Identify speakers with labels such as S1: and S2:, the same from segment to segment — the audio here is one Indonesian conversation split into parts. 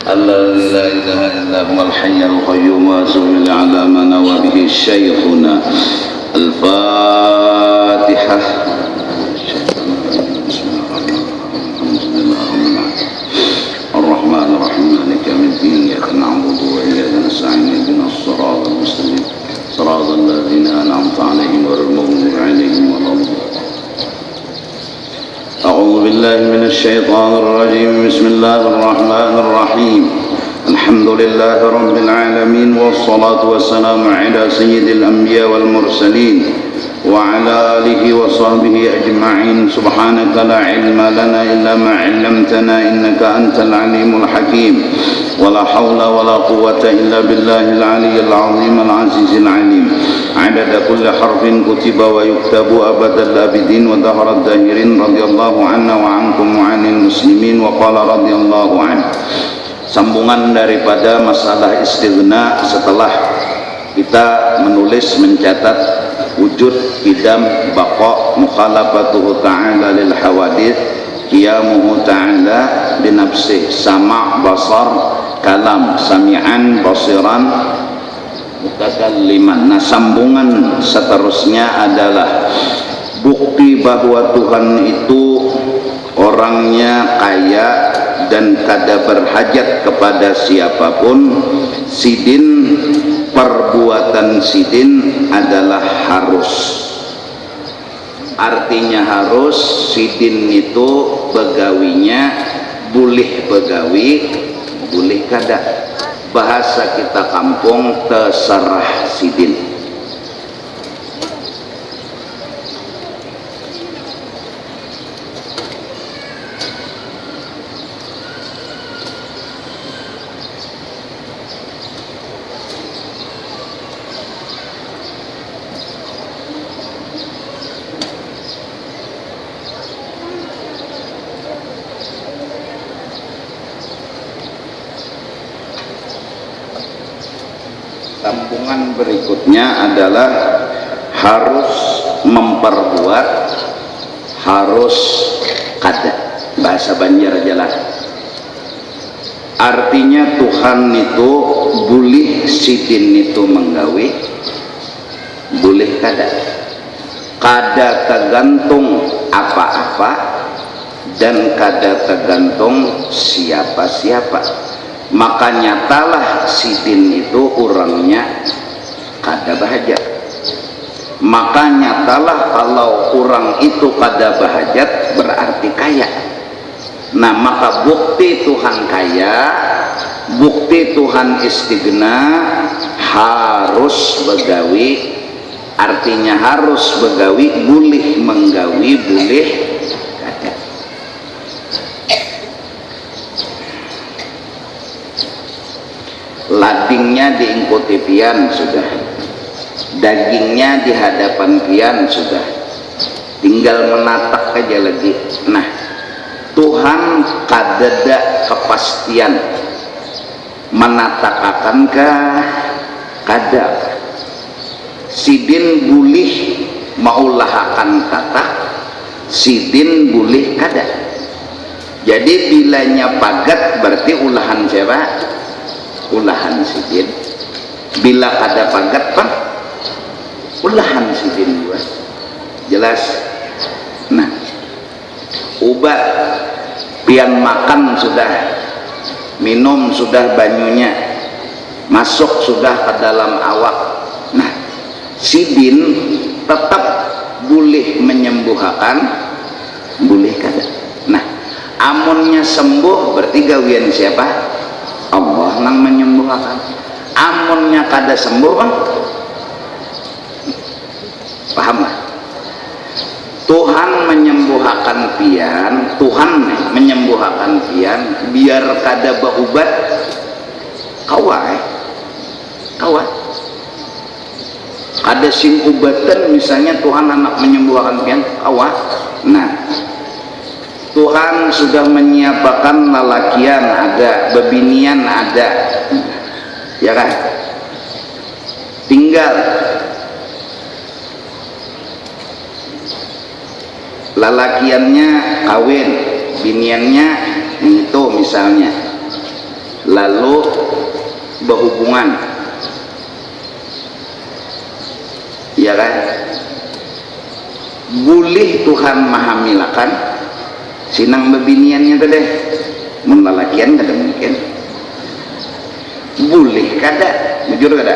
S1: الذي لا إله إلا هو الحي القيوم وأصلي على ما نوى به شيخنا. الفاتحة. الرحمن الرحيم مالك يوم الدين إياك نعبد وإياك نستعين اهدنا الصراط المستقيم صراط الذين أنعمت عليهم غير المغضوب عليهم ولا الضالين. أعوذ بالله من الشيطان الرجيم. بسم الله الرحمن الرحيم. الحمد لله رب العالمين والصلاة والسلام على سيد الأنبياء والمرسلين وعلى آله وصحبه أجمعين. سبحانك لا علم لنا إلا ما علمتنا إنك أنت العليم الحكيم. ولا حول ولا قوة إلا بالله العلي العظيم العزيز العليم. عدد كل حرف كتب ويكتب أبد الآبدين ودهر الداهرين. رضي الله عنا وعنكم وعن المسلمين. وقال رضي الله عنه. Sambungan daripada masalah istighna setelah kita menulis mencatat wujud qidam baqa mukhalafatuhu ta'ala lil hawadith qiyamuhu ta'ala bi nafsih sama' basar kalam sami'an basiran mutakalliman. Nah, sambungan seterusnya adalah bukti bahwa Tuhan itu orangnya kaya dan kada berhajat kepada siapapun. Sidin, perbuatan sidin adalah harus, artinya harus. Sidin itu begawinya boleh begawi, boleh kada. Bahasa kita kampung terserah sidin. Sambungan berikutnya adalah harus memperbuat, harus kada. Bahasa Banjar jelas. Artinya Tuhan itu boleh sidin itu menggawi, boleh kada. Kada tergantung apa-apa dan kada tergantung siapa-siapa. Maka nyatalah sidin itu orangnya kada bahajat. Maka nyatalah kalau orang itu kada bahajat berarti kaya. Nah, maka bukti Tuhan kaya, bukti Tuhan istighna harus begawi. Artinya harus begawi, boleh menggawi, boleh kada. Ladingnya diingkuti pian sudah, dagingnya di hadapan pian sudah, tinggal menatak aja lagi. Nah, Tuhan kadada kepastian menatakankah kada. Sidin boleh maulahakan kata, sidin boleh kada. Jadi bilanya pagat berarti ulahan siapa? Ulahan sidin. Bila kada pagat pak ulahan sidin juga jelas. Nah, obat pian makan sudah, minum sudah, banyunya masuk sudah ke dalam awak. Nah, sidin tetap boleh menyembuhkan, boleh kada. Nah, amunnya sembuh berarti gawian siapa? Allah nang menyembuhkan. Amunnya kada sembuh bang, paham lah? Tuhan menyembuhkan pian, Tuhan menyembuhkan pian biar kada berobat kawai kawat. Ada sing ubatan misalnya Tuhan anak menyembuhkan pian kawat. Nah, Tuhan sudah menyiapkan lalakian ada, bebinian ada, ya kan? Tinggal lalakiannya kawin, biniannya itu misalnya. lalu berhubungan, ya kan? Boleh Tuhan maha milakan sinang bebiniannya tadi mun lalakian kada mungkin, boleh kada, jujur kada.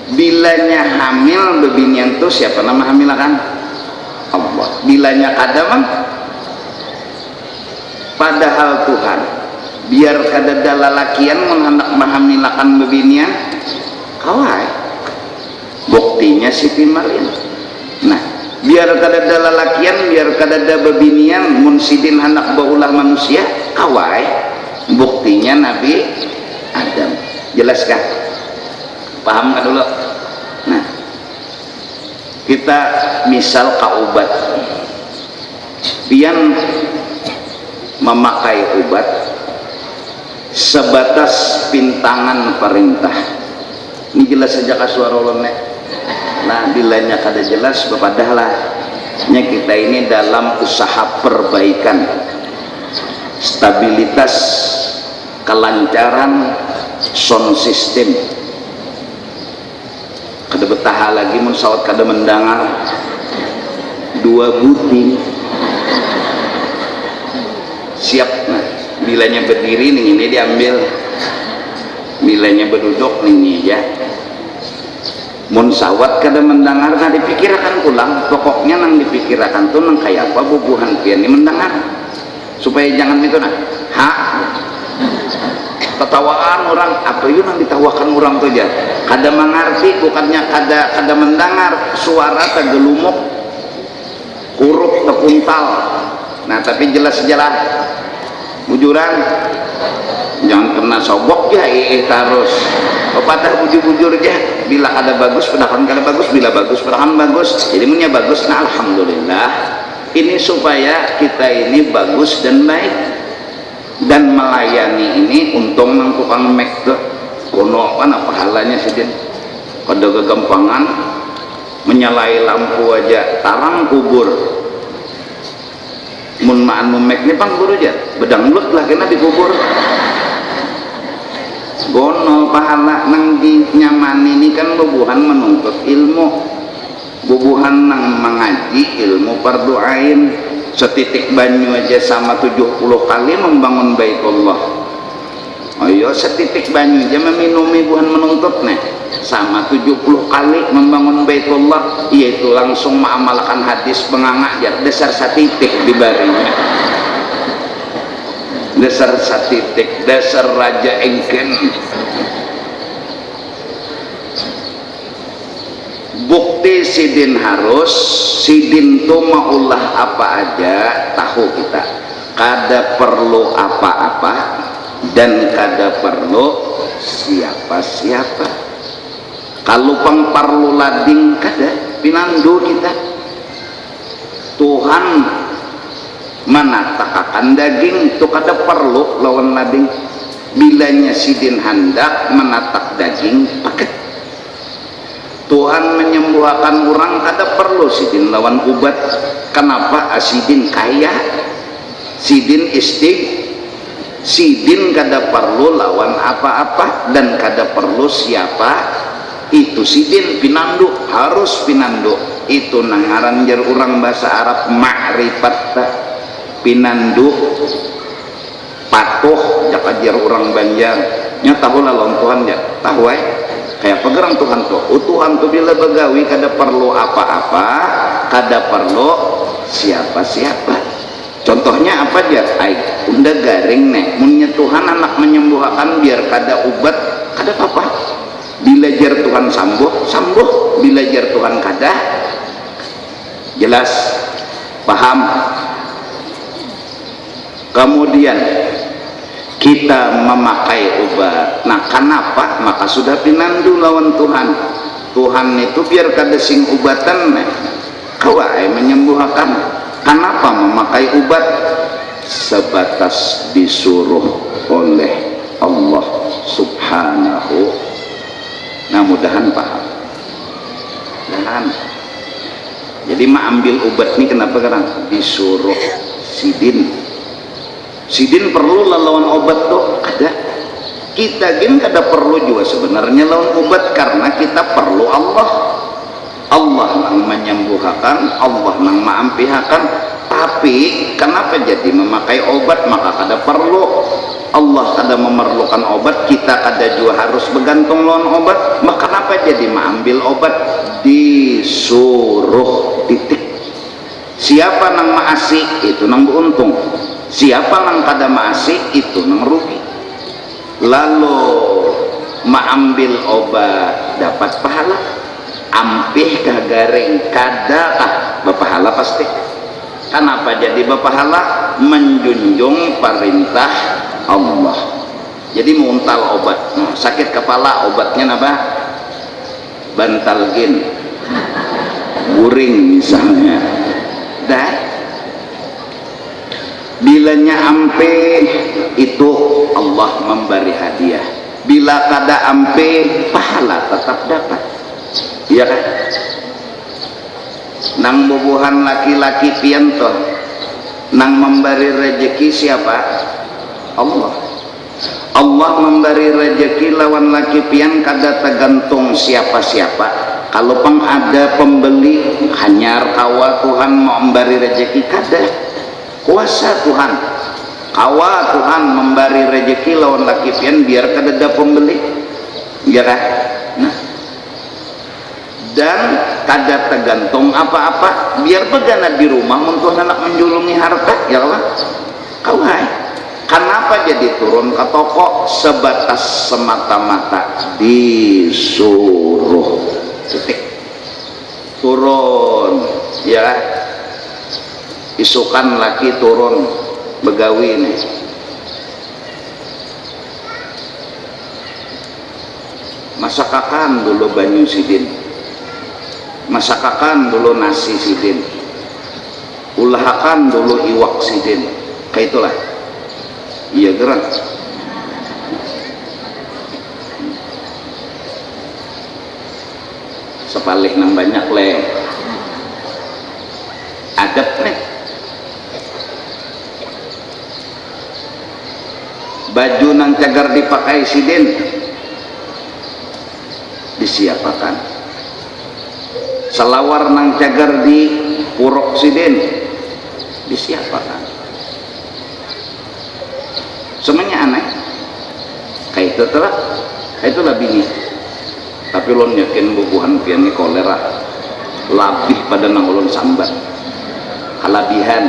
S1: Bilanya hamil bebinian tuh siapa nama hamilakan? Allah. Bilanya kada mah padahal Tuhan biar kada ada lalakian menghendak mahamilakan bebinian kawai buktinya Siti Maryam. Nah biar kada ada lalakian, biar kada ada bebinian mun sidin hendak baulah manusia kawai buktinya Nabi Adam. Jelaskah? Paham kan dulu? Nah kita misal kaubat pian memakai obat sebatas pintangan perintah. Ini jelas saja kasuara ulama. Nah bilanya kada jelas padahal nya kita ini dalam usaha perbaikan, stabilitas, kelancaran sound system. Kada betah lagi mun sawat kada mendengar dua buting siap. Nah bilanya berdiri nih ini diambil, bilanya berduduk nih ini ya. Mun sawat kada mendengar kada dipikirkan pulang, pokoknya nang dipikirkan tuh nang kayak apa bubuhan pian ini mendengar supaya jangan itu nah ketawaan orang apa itu nang ditawakan orang tuh aja kada mengerti, bukannya kada mendengar suara tergelumuk huruf terpuntal. Nah tapi jelas-jelas bujuran jangan kena sobok ya terus pepatah bujur-bujur aja, bila kada bagus pedahkan kada bagus, bila bagus pedahkan bagus, jadi punya bagus. Nah alhamdulillah ini supaya kita ini bagus dan baik dan melayani ini untung nang tukang mek tuh kono apa pahalanya sidin kada kegampangan menyalai lampu aja tarang kubur mun maan memek ni pang guru aja bedang lut lah kena dikubur gono pahala nang di nyaman ini kan bubuhan menuntut ilmu, bubuhan nang mengaji ilmu parduain. Setitik banyu aja sama 70 kali membangun Baitullah. Ayo setitik banyu aja meminumi buhan menuntut nih sama 70 kali membangun Baitullah, yaitu langsung mengamalkan hadis pengangajar dasar satitik di barinya, dasar satitik, dasar raja engken. Bukti sidin harus sidin tuh maulah apa aja tahu kita, kada perlu apa-apa dan kada perlu siapa-siapa. Kalau pang perlu lading kada pinandu kita. Tuhan menatakan daging itu kada perlu lawan lading. Bilanya sidin hendak menatak daging paket. Tuhan menyembuhkan orang kada perlu sidin lawan ubat. Kenapa? Sidin kaya, sidin sidin kada perlu lawan apa-apa dan kada perlu siapa itu sidin pinandu, harus pinandu. Itu nangaran jar orang bahasa Arab ma'rifat pinandu patuh jak ajar orang Banjar nya tahu lawan Tuhan ya tahu kayak pegerang Tuhan tuh Tuhan tuh bila begawi kada perlu apa-apa, kada perlu siapa-siapa. Contohnya apa aja? Unda garing nih munnya Tuhan anak menyembuhkan biar kada ubat kada apa-apa. Bila jar Tuhan sambuh, bila jar Tuhan kada. Jelas paham? Kemudian kita memakai obat. Nah kenapa? Maka sudah pinandu lawan Tuhan. Tuhan itu biar kada sing ubatan kawai menyembuhkan. Kenapa memakai obat? Sebatas disuruh oleh Allah subhanahu. Nah mudahan paham. Mudahan. Jadi ambil obat ini kenapa? Karena disuruh sidin sidin perlu lawan obat tuh ada. Kita gin kada perlu juga sebenarnya lawan obat karena kita perlu Allah. Allah nang menyembuhkan, Allah nang maampihakan. Tapi kenapa jadi memakai obat? Maka kada perlu. Allah kada memerlukan obat, kita kada juga harus bergantung lawan obat. Maka kenapa jadi mengambil obat? Disuruh titik. Siapa nang maasi itu nang beruntung, siapa nang kada maasi itu nang rugi. Lalu mengambil obat dapat pahala, ampih kagaring kada kah berpahala pasti. Kenapa jadi berpahala? Menjunjung perintah Allah. Jadi muntal obat, sakit kepala obatnya apa? Bantalgin, guring misalnya. Dah, bilanya ampe itu Allah memberi hadiah. Bila kada ampe pahala tetap dapat. Iya kan? Nang bubuhan laki-laki pianto, nang memberi rezeki siapa? Allah. Allah memberi rezeki lawan laki pian kada tergantung siapa-siapa. Kalau pang ada pembeli hanyar kawa Tuhan mau memberi rezeki kada. Kuasa Tuhan. Kawa Tuhan memberi rezeki lawan laki pian biar kada ada pembeli. Ya kan? Nah. Dan kada tergantung apa-apa biar begana di rumah untuk anak menjulungi harta ya Allah. Kawai. Kenapa jadi turun ke toko? Sebatas semata-mata disuruh. Titik. Turun ya, isukan laki turun begawi nih, masakakan dulu banyu sidin, masakakan dulu nasi sidin, ulahakan dulu iwak sidin, kayak itulah. Iya gerak. Sepalih nang banyak le adab nih. Baju nang cagar dipakai sidin disiapakan. Selawar nang cagar di purok sidin disiapakan. Semuanya aneh kayak itu telah, kayak itulah bini. Tapi ulun yakin bubuhan pian ni kolera labih pada nang ulun sambat kalabihan.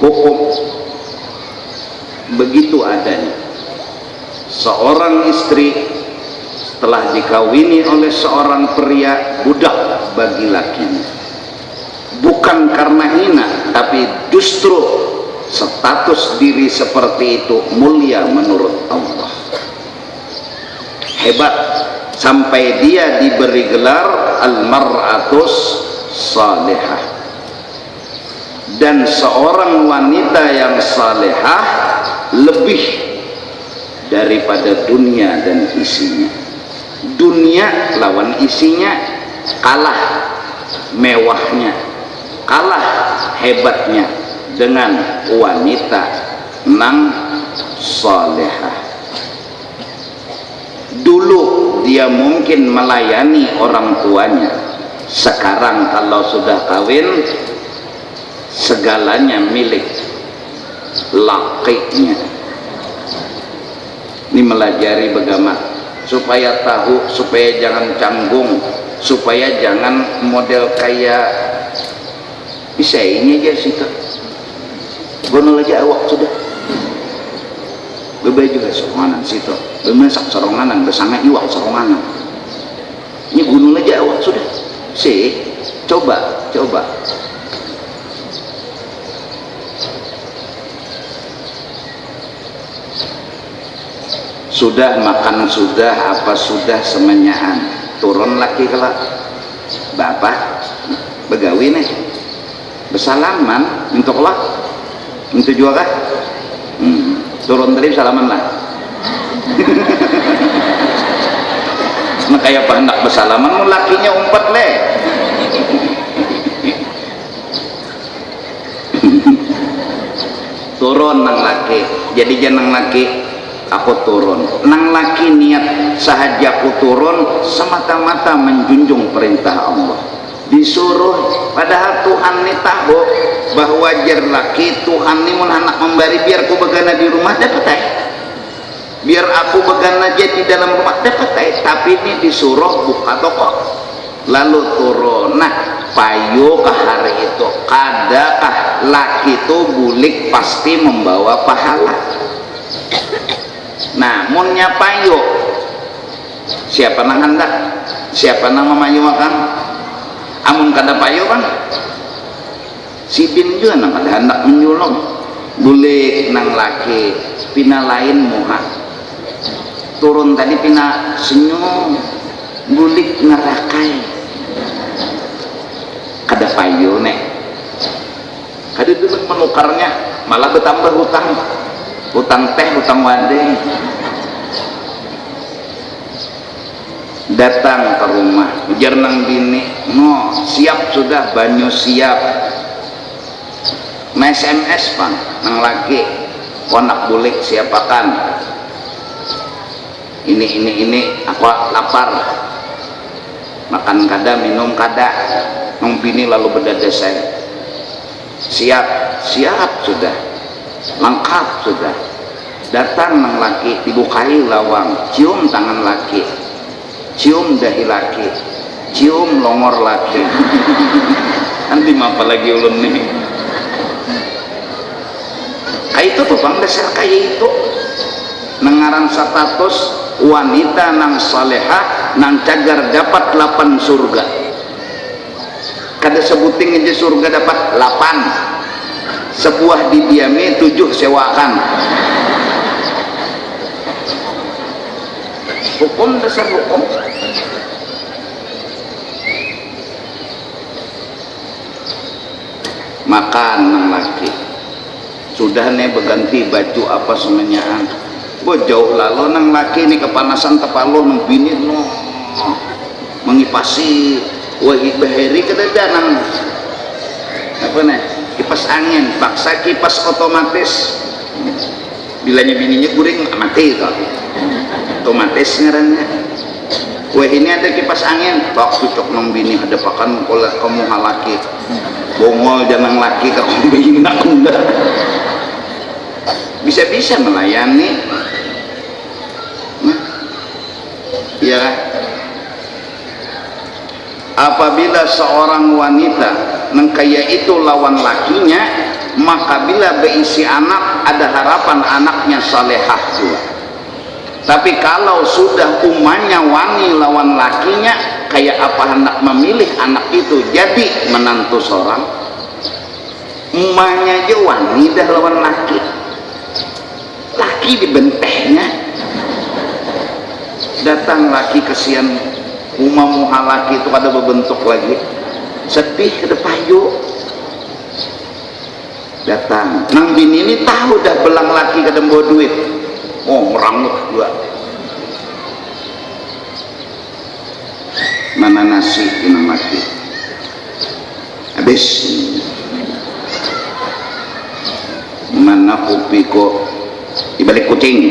S1: Hukum begitu adanya. Seorang istri setelah dikawini oleh seorang pria budak bagi lakinya, bukan karena hina, tapi justru status diri seperti itu mulia menurut Allah. Hebat sampai dia diberi gelar al-mar'atus salihah. Dan seorang wanita yang salihah lebih daripada dunia dan isinya. Dunia lawan isinya kalah mewahnya, kalah hebatnya dengan wanita nang salihah. Dulu dia mungkin melayani orang tuanya, sekarang kalau sudah kawin segalanya milik lakinya. Ini melajari bagaimana supaya tahu, supaya jangan canggung, supaya jangan model kayak bisa ini aja situ gonol aja awak sudah bebay juga soronganan situ bemasak soronganan bersama iwak soronganan ini gonol aja awak sudah sih. Coba sudah makan sudah apa sudah semenyaan turun lagi kelak bapak begawi nih bersalaman untuk lah untuk juga kah turun tadi salaman lah Nah kayak apa hendak bersalaman mau lakinya umpat le. Turun nang laki, jadi janang laki aku turun, nang laki niat sahaja aku turun semata-mata menjunjung perintah Allah, disuruh, padahal Tuhan ni tahu bahwa jar laki Tuhan ni mun anak memberi biar aku begana di rumah dapat biar aku begana aja di dalam rumah dapat tapi ini disuruh buka toko lalu turun. Nah payo kah hari itu kadakah laki itu bulik pasti membawa pahala. Nah munnya payo siapa nang hendak siapa nang memayu makan amun kada payo kan si bin juga nang kada hendak menyulong bulik nang laki pina lain muha turun tadi pina senyum bulik ngerakai kada payo nek kada dulu menukarnya malah bertambah hutang teh hutang wade. Datang ke rumah ujar nang bini no siap sudah banyu siap na SMS pan nang laki konak bulik siapakan ini aku lapar makan kada minum kada nang bini lalu berdadasai siap sudah lengkap sudah. Datang nang laki dibukai lawang cium tangan laki cium dahi laki cium longor laki nanti apa lagi ulun nih kayak itu tuh bang dasar kayak itu nengaran status wanita nang salehah nang cagar dapat 8 surga kada sebuting aja surga dapat 8 sebuah didiami 7 sewakan hukum dasar hukum. Makan nang laki sudah nih berganti baju apa semenyaan jauh lalu nang laki ini kepanasan tepalo nang bini no mengipasi wahid bahari kedada nang apa nih kipas angin paksa kipas otomatis bilanya bininya guring mati itu otomatis ngarannya wah ini ada kipas angin tak cocok nang bini hadapakan oleh kamu halaki bongol jangan laki kamu bini nak unda bisa-bisa melayani ya kan? Apabila seorang wanita nang kaya itu lawan lakinya maka bila berisi anak ada harapan anaknya salehah juga. Tapi kalau sudah umanya wani lawan lakinya kayak apa hendak memilih anak itu jadi menantu seorang umanya aja wani dah lawan laki dibentehnya datang laki kesian umah muha laki itu ada berbentuk lagi sedih ada payu datang nang bini ini tahu dah belang laki kadang bawa duit merangut juga mana nasi inang laki habis mana kopi kok dibalik kucing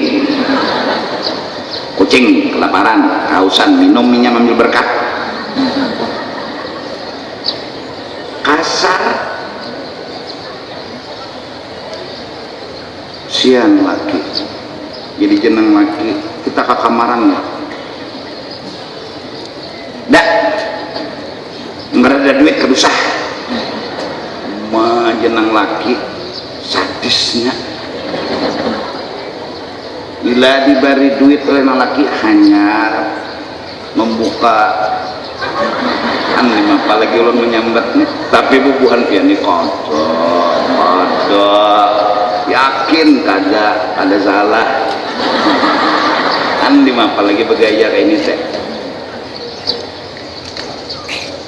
S1: kelaparan kehausan minum minyak ambil berkat kasar siang laki jadi jeneng laki kita ke kamaran ya dak nggak ada duit kedusah mah jeneng laki sadisnya bila diberi duit oleh laki hanya membuka aneh apalagi ulun menyambat nih tapi bubuhan piani kotor ada yakin kagak ada salah andi apalagi bergaya kayak ini teh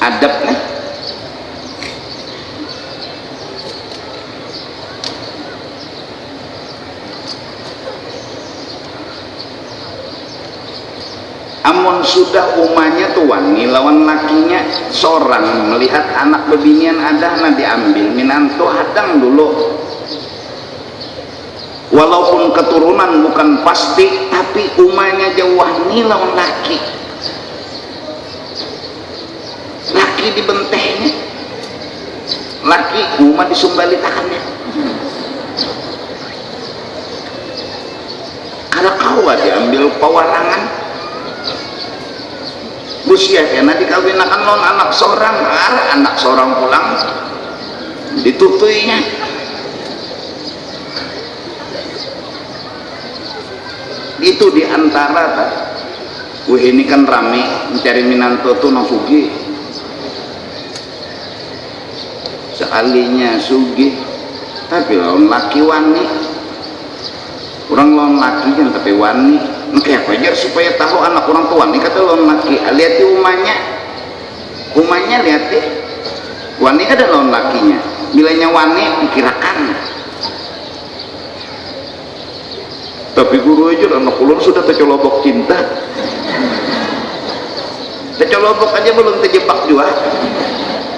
S1: adab nih Amun sudah umahnya tuh wani lawan lakinya seorang melihat anak bebinian ada nah diambil minantu hadang dulu, walaupun keturunan bukan pasti tapi umahnya jauh wani lawan laki dibentehnya, laki umah disumbali tangannya. Kalau kau diambil pewarangan busia kena dikawinakan non anak seorang pulang ditutuinya. Itu diantara ini kan rame mencari minanto tuh nang sugi sekalinya sugi tapi lawan laki wani, orang lawan laki kan tapi wani kayak wajar supaya tahu anak orang tua nih kata lawan laki lihat di umahnya lihat deh wani ada lawan lakinya bilanya wani dikirakan tapi guru aja anak ulun sudah tercolobok cinta tercolobok aja belum terjebak juga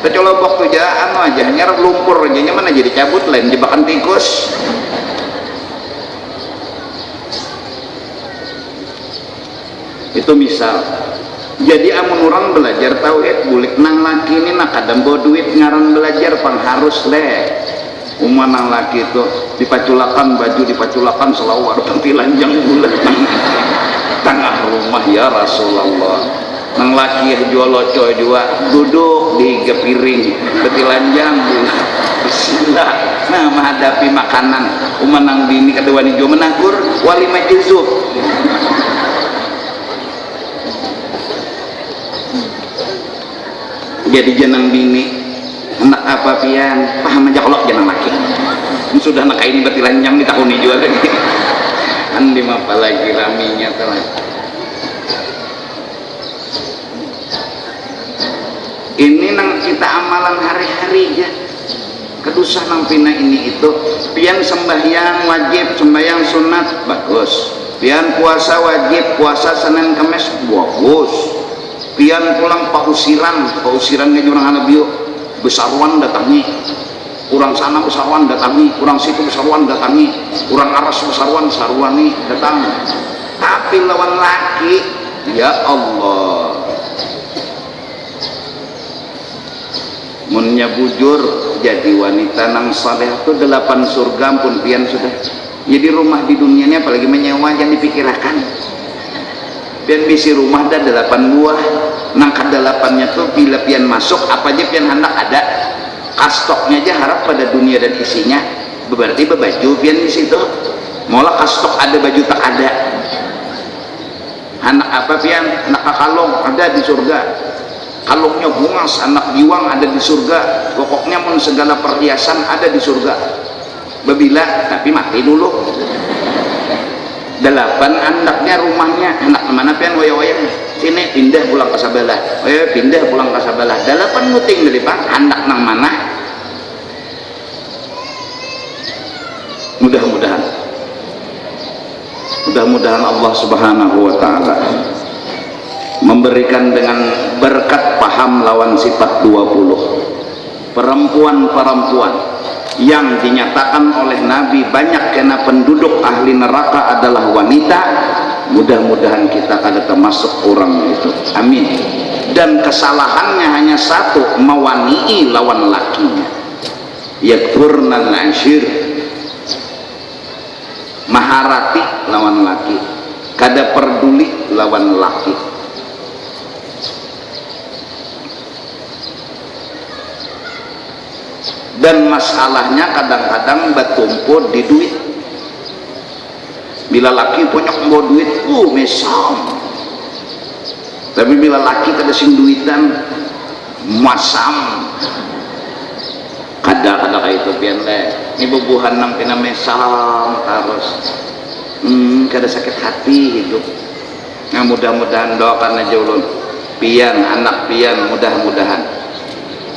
S1: tercolobok tuh aja aja nyerap lumpur aja mana jadi cabut lain jebakan tikus. Itu misal jadi amun orang belajar tauhid bulik nang laki ini nak kadang bawa duit ngaran belajar pang harus leh umah nang laki itu dipaculakan baju dipaculakan selawar pantilanjang bulan tengah rumah ya Rasulullah nang laki jual loco juga duduk di gepiring petilanjang bulan bismillah nah menghadapi makanan umah nang bini kedua nih juga menangkur wali majuzub jadi jenang bini anak apa pian paham aja kalau jenang laki sudah anak ini berarti lanjang di tahun ini juga lagi andi apa lagi raminya telah ini nang kita amalan hari-hari ya kedusah nang pina ini itu pian sembahyang wajib sembahyang sunat bagus pian puasa wajib puasa Senin Kamis bagus pian pulang pausiran ke jurang anak bio besarwan datangi kurang sana besarwan datangi kurang situ besarwan datangi kurang aras besarwan sarwani datang tapi lawan laki ya Allah munnya bujur jadi wanita nang saleh itu 8 surga pun pian sudah jadi rumah di dunia ini apalagi menyewa yang dipikirkan pian bisi rumah ada 8 buah nangkat 8-nya tuh bila pian masuk apa aja pian hendak ada kastoknya aja harap pada dunia dan isinya berarti bebaju pian di situ mola kastok ada baju tak ada anak apa pian anak kalong ada di surga kalungnya bungas anak giwang ada di surga pokoknya mun segala perhiasan ada di surga babila tapi mati dulu 8 anaknya rumahnya anak mana pian waya-waya sini pindah pulang ke sebelah pindah pulang ke sebelah 8 muting dari pak anak nang mana mudah-mudahan Allah subhanahu wa ta'ala memberikan dengan berkat paham lawan sifat 20 perempuan-perempuan yang dinyatakan oleh Nabi banyak kena penduduk ahli neraka adalah wanita mudah-mudahan kita kada termasuk orang itu amin dan kesalahannya hanya satu mewani'i lawan lakinya yadhurnal ashir maharati lawan laki kada peduli lawan laki dan masalahnya kadang-kadang bertumpul di duit bila laki punya membawa duit mesam tapi bila laki kada sing duitan masam kada kayak itu pian le ini bubuhan nang pina mesam harus kada sakit hati hidup nah mudah-mudahan doakan aja ulun pian anak pian mudah-mudahan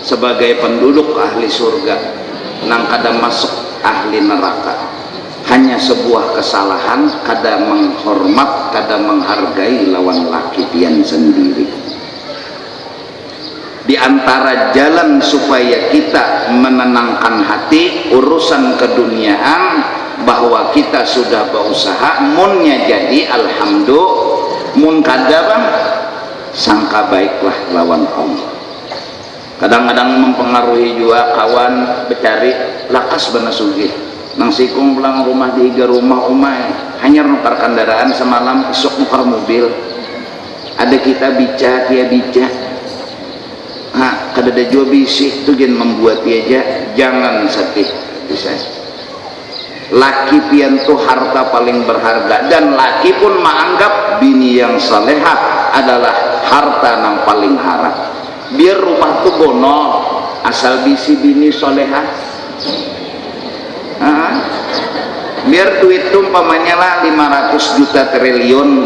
S1: sebagai penduduk ahli surga nang kada masuk ahli neraka hanya sebuah kesalahan kada menghormat kada menghargai lawan laki pian sendiri. Di antara jalan supaya kita menenangkan hati urusan keduniaan bahwa kita sudah berusaha munnya jadi alhamdulillah, mun kada bang sangka baiklah lawan Allah. Kadang-kadang mempengaruhi juga kawan becari lakas bana sugih nang sikung pulang rumah di iga rumah umay hanya nukar kendaraan semalam isok nukar mobil ada kita bica dia bica kada ada jua bisik itu gen membuat dia aja jangan sedih bisa. Laki pian tuh harta paling berharga dan laki pun menganggap bini yang salehah adalah harta yang paling harap. Biar rumah tuh bono asal bisi bini solehah. Biar duit tuh umpamanya lah 500 juta triliun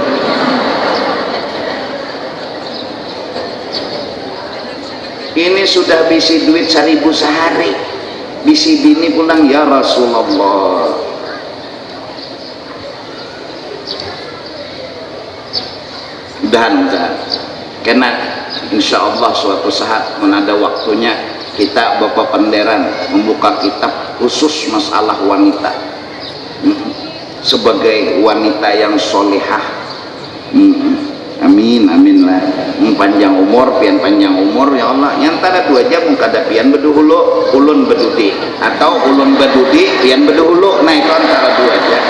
S1: ini sudah bisi duit 1000 sehari bisi bini pulang ya Rasulullah dan karena insya Allah suatu saat menada waktunya kita Bapak Panderan membuka kitab khusus masalah wanita sebagai wanita yang solehah. Amin amin lah panjang umur pian panjang umur ya Allah yang tada 2 jam kada pian beduhulu ulun bedudi atau ulun bedudi pian beduhulu nah itu antara 2 jam.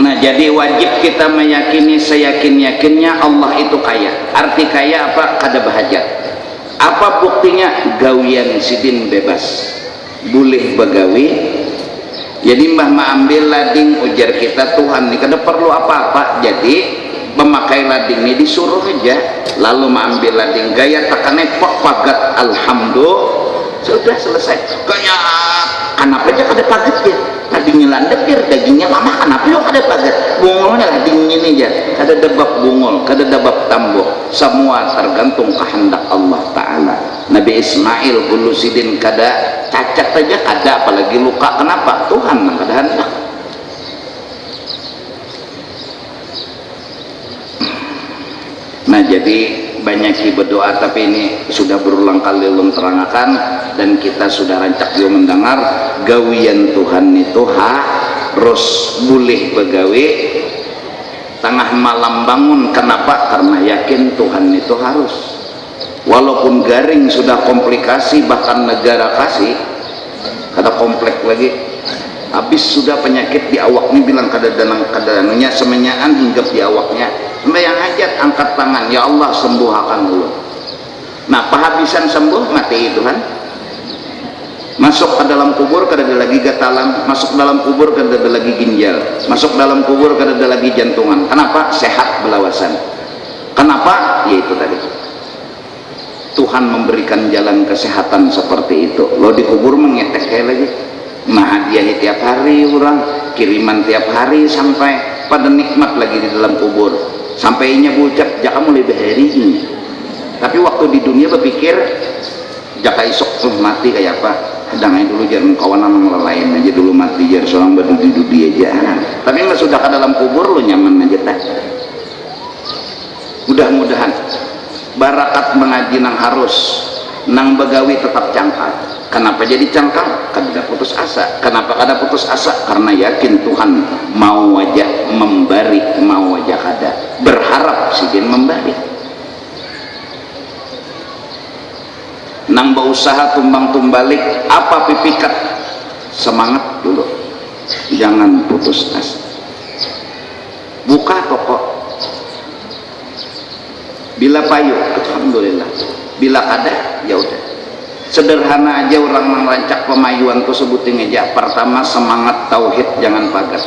S1: Nah jadi wajib kita meyakini seyakin-yakinnya Allah itu kaya. Arti kaya apa? Kada bahajat. Apa buktinya? Gawian sidin bebas boleh begawi. Jadi mbah ambil lading ujar kita Tuhan ini kada perlu apa-apa jadi memakai lading ini disuruh aja lalu mengambil lading gaya tekannya pak pagat alhamdulillah sudah selesai kayak kenapa aja kada pagat ya ladingnya landep biar dagingnya lama kenapa yuk kada pagat bungolnya ladingnya ini aja kada debab bungol kada debab tambok semua tergantung kehendak Allah Ta'ala. Nabi Ismail bulu sidin kada cacat aja kada apalagi luka kenapa Tuhan yang kada hendak. Nah jadi banyak berdoa tapi ini sudah berulang kali belum terangkan dan kita sudah rancak juga mendengar gawian Tuhan itu harus boleh begawi tengah malam bangun kenapa karena yakin Tuhan itu harus walaupun garing sudah komplikasi bahkan negara kasih kada komplek lagi habis sudah penyakit di awaknya bilang kada danunya semenyaan hinggap di awaknya yang hajat angkat tangan ya Allah sembuhkan dulu. Nah pahabisan sembuh mati Tuhan masuk ke dalam kubur kada ada lagi gatalan masuk dalam kubur kada ada lagi ginjal masuk dalam kubur kada ada lagi jantungan kenapa sehat belawasan kenapa yaitu tadi Tuhan memberikan jalan kesehatan seperti itu lo di kubur mengetek kayak lagi hadiah tiap hari orang kiriman tiap hari sampai pada nikmat lagi di dalam kubur sampainya bucap jaka mulai behari ini tapi waktu di dunia berpikir jaka isok tuh mati kayak apa sedangnya dulu jangan kawanan lain aja dulu mati jar seorang berdudi-dudi aja tapi nggak sudah ke dalam kubur lo nyaman aja tak mudah-mudahan barakat mengaji nang harus nang begawi tetap cangkal. Kenapa jadi cangkal? Kada putus asa. Kenapa kada putus asa? Karena yakin Tuhan mau wajah memberi mau wajah kada berharap si dia memberi nang berusaha tumbang tumbalik apa pipikat semangat dulu jangan putus asa buka toko bila payu alhamdulillah bila kada ya udah sederhana aja orang merancak pemayuan tuh sebutin aja pertama semangat tauhid jangan pagar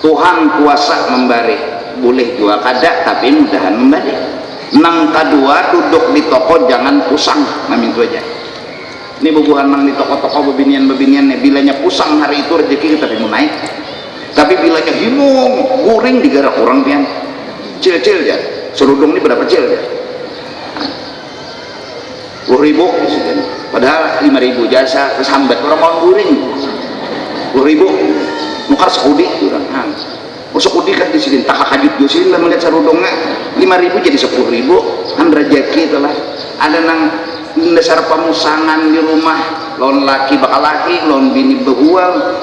S1: Tuhan kuasa memberi boleh juga kada tapi mudahan memberi nang kedua duduk di toko jangan pusang namin itu aja ini bubuhan nang di toko-toko bebinian-bebinian bilanya pusang hari itu rezeki kita mau naik tapi bilanya himung kuring digara kurang pian cil-cil ya serudung ini berapa cil ya 10.000 padahal 5.000 jasa tersambat orang mau guring 10.000 nukar sekudi orang sekudi kan di sini tak kajut di sini lah melihat sarudongnya 5.000 jadi 10.000 kan rezeki itulah ada nang dasar pamusangan di rumah lawan laki bakal laki lawan bini behual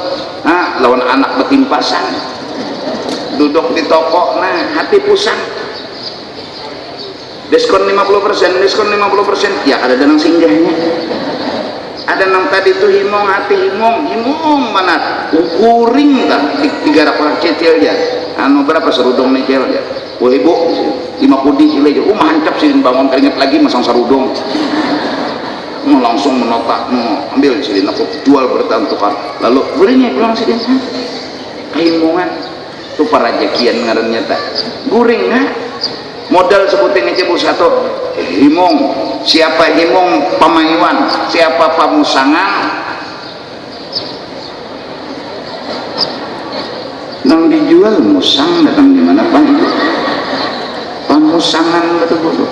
S1: lawan anak betimpasan duduk di toko hati pusang diskon 50% ya ada danang singgahnya ada nang tadi itu himong hati himong mana ukuring kan 3 orang kecil ya berapa serudong nicel ya ibu 5 kudi cile aja hancap sih bangun keringet lagi masang sarudong langsung menotak ambil sini aku jual bertahan tukar lalu guringnya pulang sini himongan itu para jakian ngarannya tak guring modal sebutin aja bu satu himong siapa himong pamayuan siapa pamusangan nang dijual musang datang di mana pak itu pamusangan betul-betul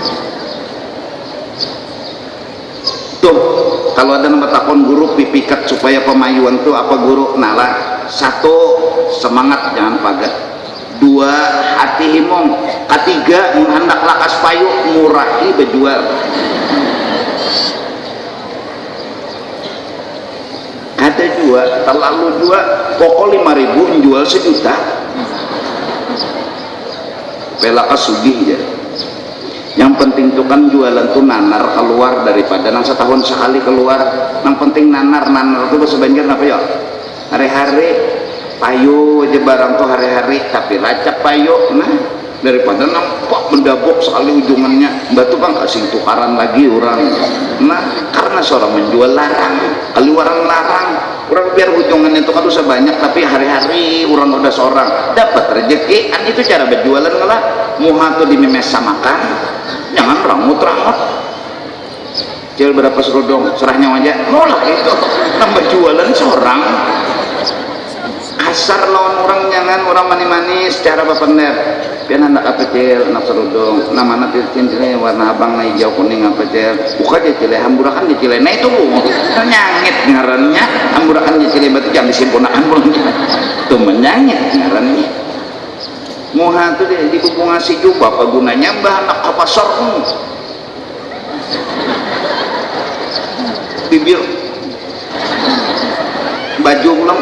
S1: tuh kalau ada nama takon guru pipikat supaya pemayuan tuh apa guru nala 1 semangat jangan pagat 2 hati himong 3 menghendak lakas payu murahi berjual ada juga terlalu juga pokok 5.000 menjual 1 juta pelakas sugih ya yang penting itu kan jualan tuh nanar keluar daripada nang setahun sekali keluar yang penting nanar itu sebanjir apa ya hari-hari payu aja barang tuh hari-hari tapi lacak payu daripada nampak mendabuk sekali ujungannya batu kan kasih tukaran lagi orang karena seorang menjual larang keluaran larang orang biar ujungannya itu kan tuh sebanyak tapi hari-hari orang udah seorang dapat rezeki itu cara berjualan ngelah muha tuh dimemes samakan jangan rangut jual berapa serudong serahnya aja nolak itu nambah jualan seorang kasar lawan orang jangan orang manis-manis cara bapender pian anak apecel anak serudong nama nanti cincin warna abang na hijau kuning apecel buka aja cile hamburakan di cile itu nyangit ngarannya hamburakan di cile batu jangan disimpunakan pulangnya tuh menyangit ngarannya muha tuh di kubung ngasih juga apa gunanya mbah anak kapasar bibir baju ulang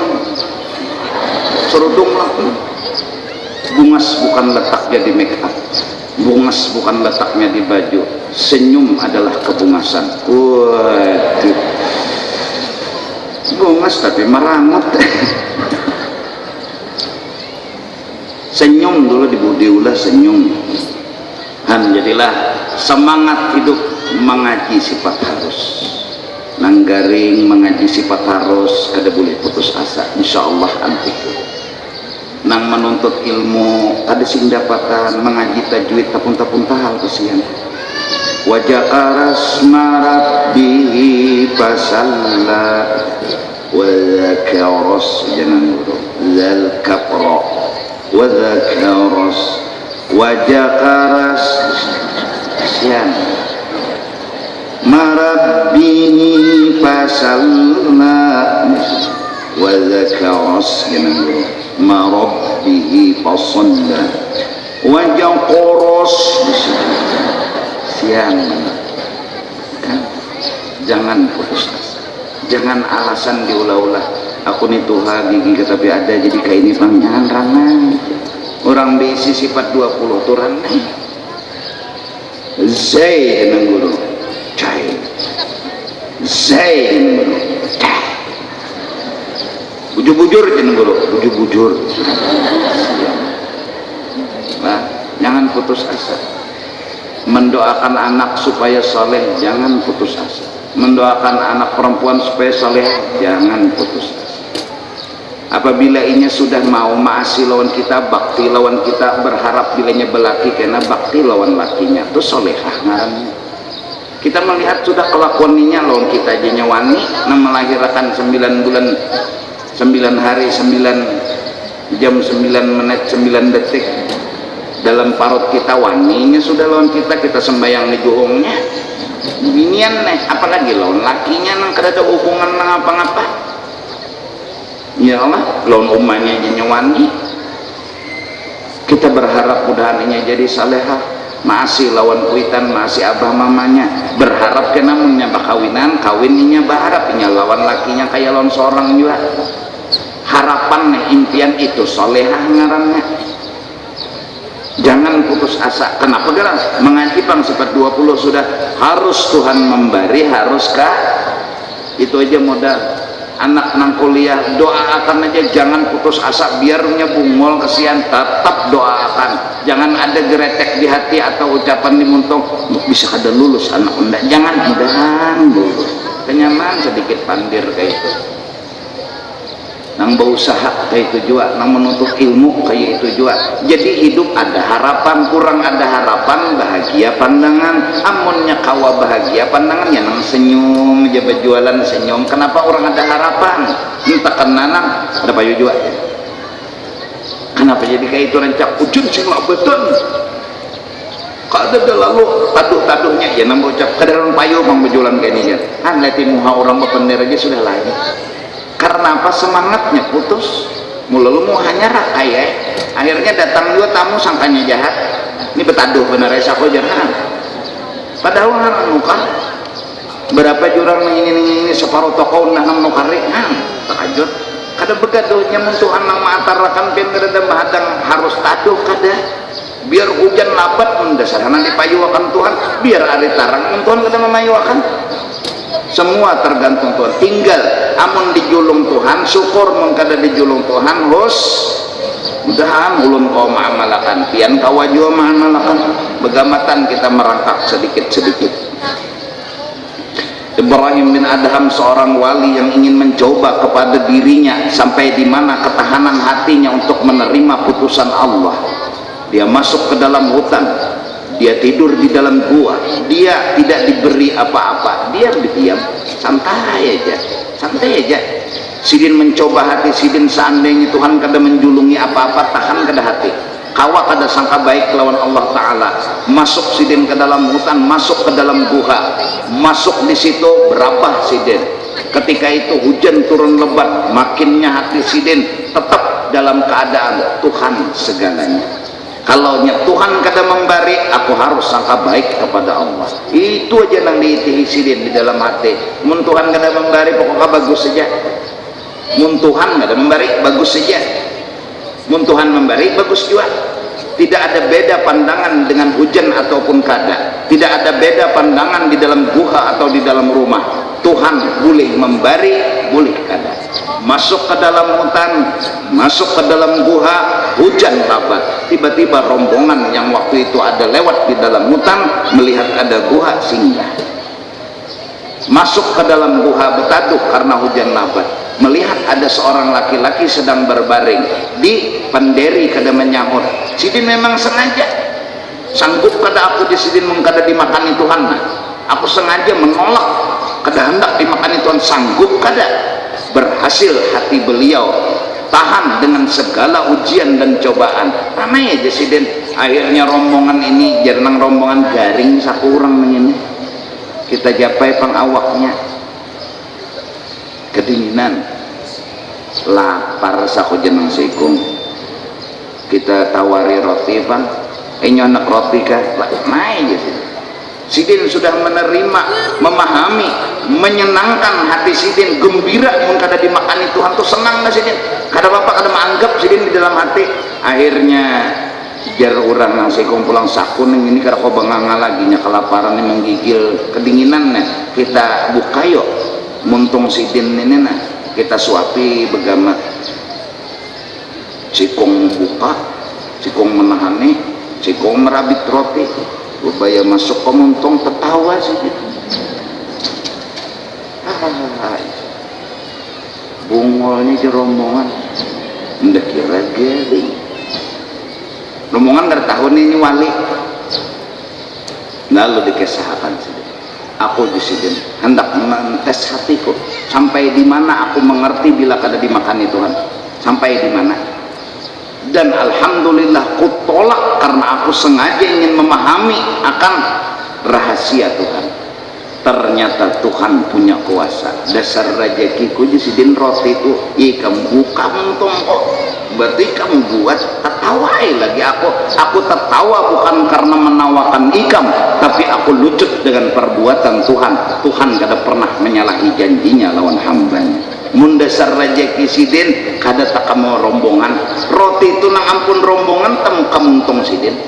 S1: serudung lah bungas bukan letaknya di make up bungas bukan letaknya di baju senyum adalah kebungasan waduh bungas tapi merangut senyum dulu diulah senyum jadilah semangat hidup mengaji sifat harus nanggaring mengaji sifat harus kada boleh putus asa insyaallah antik nang menuntut ilmu ada sing dapatan mengaji tajwid tapun-tapun tahal kesian wajah aras marabbihi pasalla wadhakaros jangan guru zal kapro wadhakaros wajah aras kesian marabbihi pasalla wadhakaros jangan guru marabbihi fasalla wajah koros siang kan jangan putus asa jangan alasan diulah-ulah aku nih tuha gigi tapi ada jadi kayak ini bang jangan rangan orang bisi sifat 20 tuh rangan zai dengan guru cai zai dengan guru bujur-bujur jeneng guru bujur-bujur nah jangan putus asa mendoakan anak supaya soleh jangan putus asa mendoakan anak perempuan supaya soleh jangan putus asa apabila inya sudah mau maasi lawan kita bakti lawan kita berharap bilanya belaki karena bakti lawan lakinya itu solehah ngarannya kita melihat sudah kelakuan inya lawan kita aja nyawani melahirkan 9 bulan 9 hari 9 jam 9 menit 9 detik dalam parut kita waninya sudah lawan kita sembahyang di juhungnya binian nih apalagi lawan lakinya nang kada ada hubungan nang apa-apa ya Allah lawan umahnya aja nyewani. Kita berharap mudahannya jadi salehah masih lawan kuitan masih abah mamanya berharap kena munnya bakawinan kawinnya berharap nya lawan lakinya kayak lawan seorang juga harapan nih impian itu salehah ngarannya. Jangan putus asa. Kenapa gerak mengaji bang sifat 20 sudah harus Tuhan memberi haruskah itu aja modal. Anak nang kuliah doakan aja jangan putus asa biarnya bungol kesian tetap doakan jangan ada geretek di hati atau ucapan di muntung bisa kada lulus anak enggak jangan mudahan lulus kenyaman sedikit pandir kayak itu nang berusaha kayak itu juga nang menuntut ilmu kayak itu juga jadi hidup ada harapan kurang ada harapan bahagia pandangan amunnya kawa bahagia pandangan ya nang senyum aja berjualan senyum kenapa orang ada harapan entah kenanang ada payu juga kenapa jadi kayak itu rancak ujung singlah beton kalau ada lalu taduh-taduhnya ya nang ucap kadaran payu bang berjualan kayak ini kan lihat muha orang berpender aja sudah lain. Karena apa semangatnya putus mulu mau hanya rakai ya akhirnya datang dua tamu sangkanya jahat ini betaduh benar ya aku jangan padahal ngarang nukar berapa jurang ini separuh toko nah nang nukari takajut kada begaduhnya muntuhan nang maatarakan pian kada mahadang harus taduh kada biar hujan labat mendasar nanti payuakan Tuhan biar hari tarang muntuhan kada memayuakan semua tergantung Tuhan tinggal amun dijulung Tuhan syukur mun kada dijulung Tuhan hus mudahan ulun kau ma'amalakan pian kawajua ma'amalakan begamatan kita merangkak sedikit-sedikit. Ibrahim bin Adham seorang wali yang ingin mencoba kepada dirinya sampai di mana ketahanan hatinya untuk menerima putusan Allah. Dia masuk ke dalam hutan, dia tidur di dalam gua, dia tidak diberi apa-apa, dia diam santai aja sidin mencoba hati sidin seandainya Tuhan kada menjulungi apa-apa tahan kada hati kawa kada sangka baik lawan Allah Ta'ala masuk sidin ke dalam hutan masuk ke dalam gua masuk di situ berapa sidin ketika itu hujan turun lebat makinnya hati sidin tetap dalam keadaan Tuhan segalanya. Kalau Tuhan kada memberi aku harus sangka baik kepada Allah itu aja nang diisidin di dalam hati mun Tuhan kada memberi pokoknya bagus saja mun Tuhan kada memberi bagus saja mun Tuhan memberi bagus juga tidak ada beda pandangan dengan hujan ataupun kada tidak ada beda pandangan di dalam gua atau di dalam rumah Tuhan boleh memberi boleh kada masuk ke dalam hutan masuk ke dalam gua hujan lebat tiba-tiba rombongan yang waktu itu ada lewat di dalam hutan melihat ada gua singgah masuk ke dalam gua betaduh karena hujan lebat melihat ada seorang laki-laki sedang berbaring di penderi kada menyahut sidin memang sengaja sanggup kada aku di sidin mengkada dimakani Tuhan aku sengaja menolak kada hendak dimakani Tuhan sanggup kada berhasil hati beliau tahan dengan segala ujian dan cobaan ramai aja sidin akhirnya rombongan ini jarang rombongan garing sakurang ini kita japai pangawaknya kedinginan lapar saku jeneng sikung kita tawari roti bang anak roti kah main aja sidin sudah menerima memahami menyenangkan hati sidin gembira mun kada dimakani Tuhan tuh senang dah sidin kada bapak kada menganggap sidin di dalam hati akhirnya jar orang nang sikung pulang sakun ini kada kau banganga lagi nya kelaparan nih menggigil kedinginan nih kita buka yuk muntung sidin ini nah kita suapi begamat sikung buka sikung menahani sikung merabit roti Rupaya masuk ke muntung tertawa sih gitu. Bungolnya di rombongan ndak kira gede rombongan dari tahun ini wali lalu dikesahakan sih aku di sini hendak mentes hatiku sampai di mana aku mengerti bila kada dimakani Tuhan sampai di mana. Dan alhamdulillah ku tolak karena aku sengaja ingin memahami akan rahasia Tuhan. Ternyata Tuhan punya kuasa. Dasar rezekiku sidin roti itu kamu buka untung kok, berarti kamu buat tertawai lagi aku tertawa bukan karena menawarkan ikam, tapi aku lucut dengan perbuatan Tuhan. Tuhan kada pernah menyalahi janjinya lawan hambanya. Mun dasar rezeki sidin kada tak kamu rombongan roti itu nang ampun rombongan temu kamu untung sidin.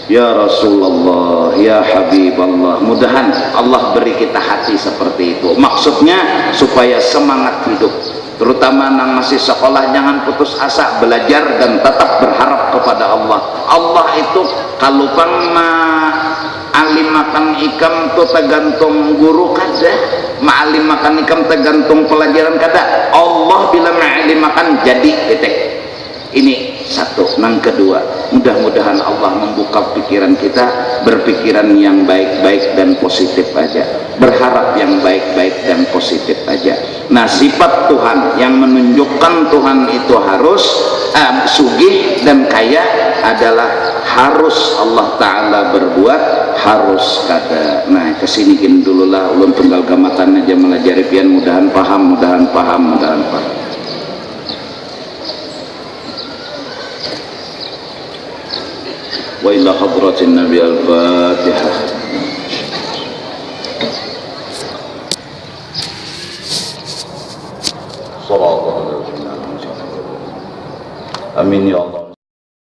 S1: Ya Rasulullah, ya Habiballah, mudahan Allah beri kita hati seperti itu. Maksudnya supaya semangat hidup, terutama nang masih sekolah jangan putus asa belajar dan tetap berharap kepada Allah. Allah itu kalau alim makan ikam tuh tergantung guru kada, ma'alim makan ikam tergantung pelajaran kada. Allah bila ma'alim makan jadi titik. Ini satu. Nang kedua, mudah-mudahan Allah membuka pikiran kita berpikiran yang baik-baik dan positif aja, berharap yang baik-baik dan positif aja. Nah, sifat Tuhan yang menunjukkan Tuhan itu harus sugih dan kaya adalah harus Allah Ta'ala berbuat, harus kada. Nah, kesinikin dululah ulun tunggal gamatan aja melajari pian, mudahan paham. Wa ila hadratin Nabi al-Fatihah. Amin ya Allah.